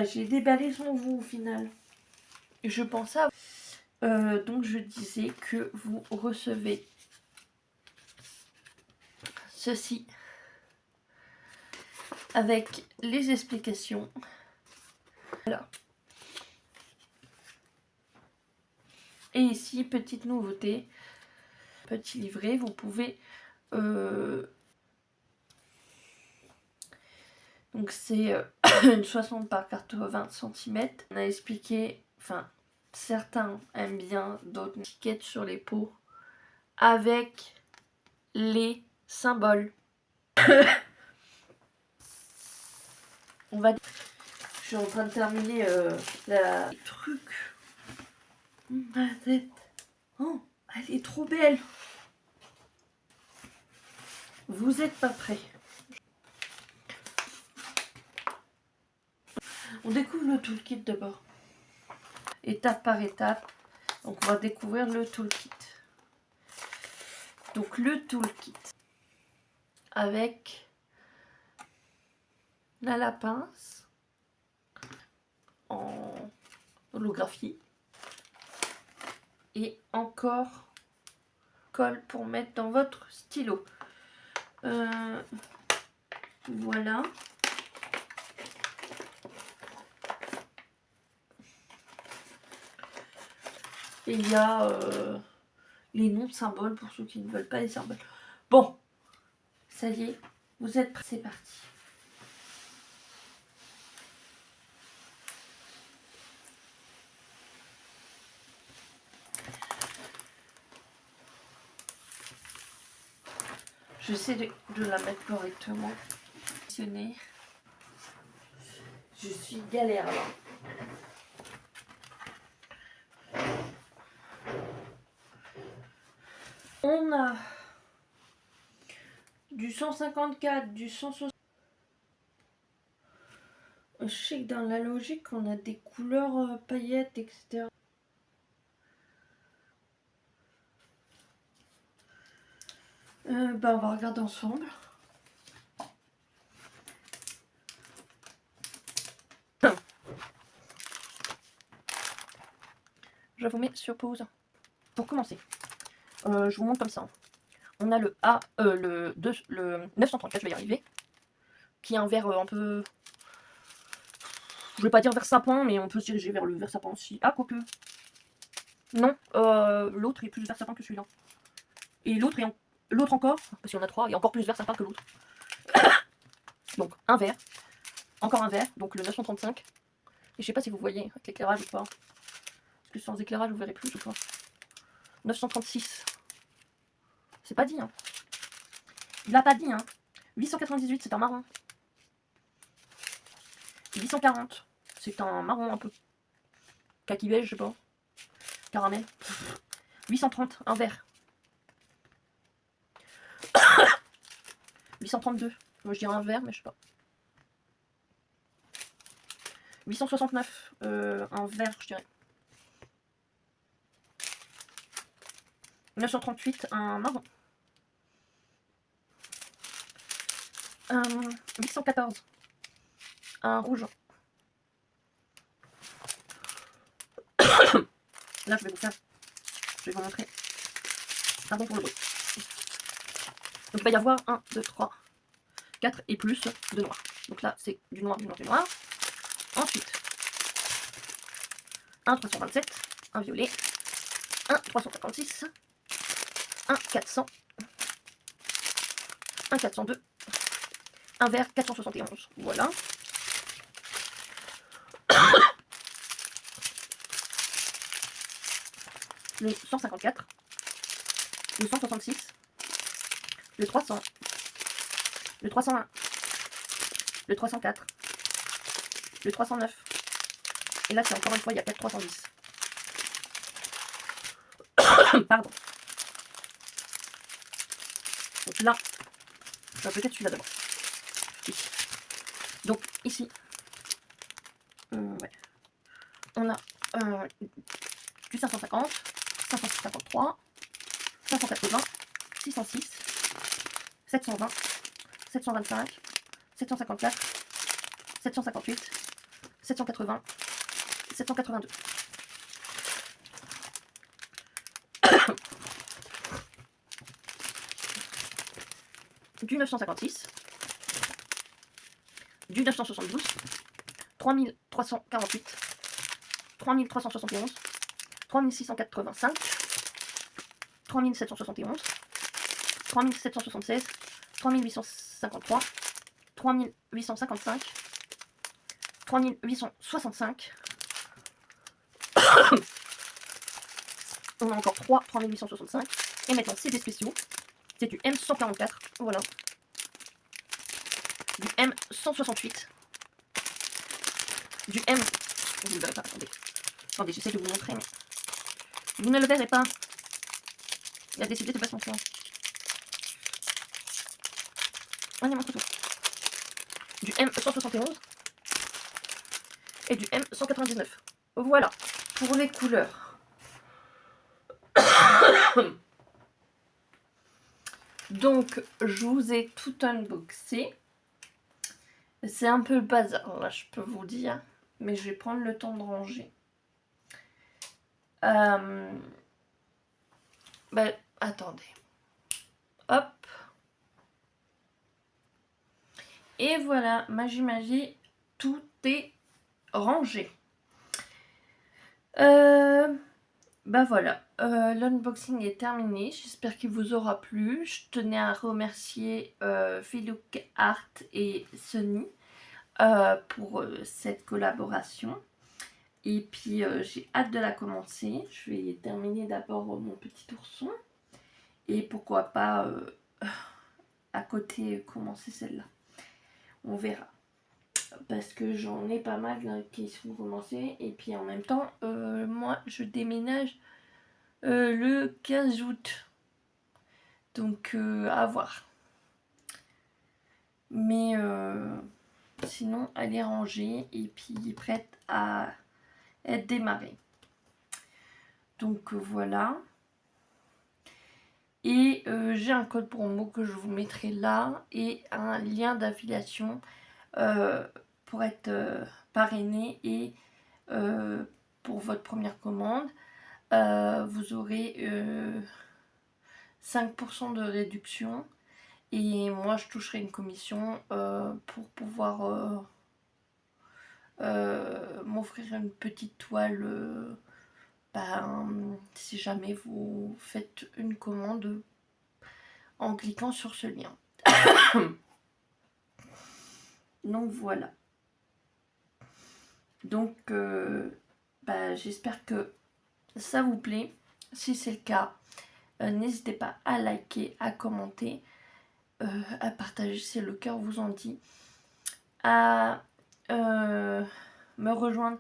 j'ai déballé sans vous au final. Je pense à... donc je disais que vous recevez ceci avec les explications. Voilà. Et ici, petite nouveauté, petit livret, vous pouvez... donc c'est une 60 par 80 cm. On a expliqué, enfin certains aiment bien, d'autres étiquettes sur les pots avec les symboles. On va... Je suis en train de terminer la truc. Ma tête. Oh, elle est trop belle. Vous êtes pas prêts. On découvre le toolkit d'abord. Étape par étape. Donc on va découvrir le toolkit. Donc le toolkit. Avec la pince en holographie. Et encore colle pour mettre dans votre stylo. Voilà. Et il y a les noms de symboles pour ceux qui ne veulent pas les symboles. Bon, ça y est, vous êtes prêts, c'est parti. J'essaie de la mettre correctement. Je suis galère là. On a du 154, du 160. Je sais que dans la logique, on a des couleurs paillettes, etc. On va regarder ensemble. Je vous mets sur pause. Pour commencer, je vous montre comme ça. On a le A, le 934, je vais y arriver, qui est un vert un peu... Je vais pas dire vert sapin, mais on peut se diriger vers le vert sapin aussi. Ah, quoique. Non, l'autre est plus vert sapin que celui-là. Et l'autre est l'autre encore, parce qu'il y en a trois, est encore plus vert sapin que l'autre. Donc un vert, encore un vert, donc le 935. Et je sais pas si vous voyez avec l'éclairage ou pas. Parce que sans éclairage vous verrez plus ou pas. 936. C'est pas dit, hein. Il l'a pas dit, hein. 898, c'est un marron. 840, c'est un marron un peu kaki beige, je sais pas. Caramel. 830, un vert. 832, moi je dirais un vert, mais je sais pas. 869, un vert, je dirais. 938, un marron. 814, un rouge. Là, je vais vous montrer. Pardon pour le bruit. Donc, il va y avoir 1, 2, 3, 4 et plus de noir. Donc là, c'est du noir, du noir, du noir. Ensuite, un 327, un violet, un 356, un 400, un 402, un vert 471. Voilà. Le 154, le 166, le 300, le 301, le 304, le 309. Et là, c'est encore une fois, il y a 4 310. Pardon. Donc là, peut-être celui-là d'abord. Ici. Donc ici, ouais. On a du 550, 553, 580, 606, 720, 725, 754, 758, 780, 782. Du 956, du 972, 3348, 3371, 3685, 3771, 3776, 3853, 3855, 3865. On a encore 3 3865. Et maintenant, c'est des spéciaux. C'est du M144. Voilà. Du M168. Du M... Vous ne le verrez pas, attendez. Attendez, j'essaie de vous montrer, mais... Vous ne le verrez pas. Il a décidé de passer mon temps. Allez, montre tout. Du M171. Et du M199. Voilà. Pour les couleurs. Donc, je vous ai tout unboxé. C'est un peu le bazar, là, je peux vous dire. Mais je vais prendre le temps de ranger. Attendez. Hop. Et voilà, magie, tout est rangé. Voilà, l'unboxing est terminé. J'espère qu'il vous aura plu. Je tenais à remercier Philook Art et Sony pour cette collaboration. Et puis j'ai hâte de la commencer. Je vais terminer d'abord mon petit ourson. Et pourquoi pas à côté commencer celle-là. On verra. Parce que j'en ai pas mal là, qui sont commencés. Et puis en même temps, moi je déménage le 15 août. Donc à voir. Mais sinon elle est rangée et puis prête à être démarrée. Donc voilà. Et j'ai un code promo que je vous mettrai là et un lien d'affiliation pour être parrainé et pour votre première commande. Vous aurez 5% de réduction et moi je toucherai une commission pour pouvoir m'offrir une petite toile si jamais vous faites une commande en cliquant sur ce lien. Donc voilà. Donc j'espère que ça vous plaît. Si c'est le cas, n'hésitez pas à liker, à commenter, à partager si le cœur vous en dit, à me rejoindre.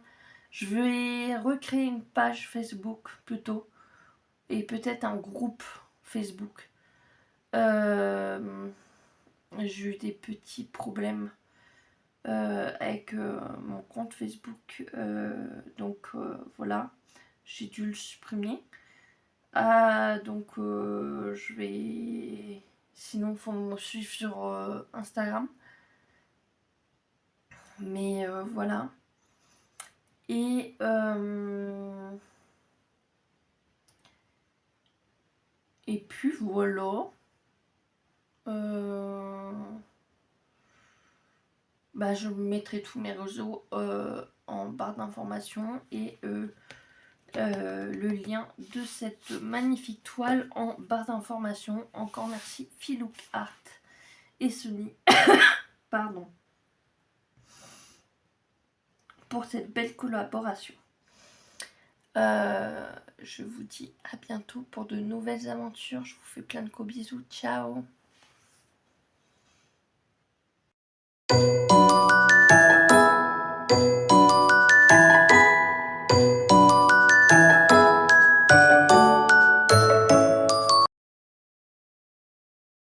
Je vais recréer une page Facebook plutôt et peut-être un groupe Facebook. J'ai eu des petits problèmes avec mon compte Facebook, donc voilà, j'ai dû le supprimer. Donc je vais... Sinon, il faut me suivre sur Instagram. Mais voilà. Et puis voilà. Je mettrai tous mes réseaux en barre d'informations et le lien de cette magnifique toile en barre d'informations. Encore merci Philook Art et Sony pardon, pour cette belle collaboration. Je vous dis à bientôt pour de nouvelles aventures. Je vous fais plein de gros bisous. Ciao.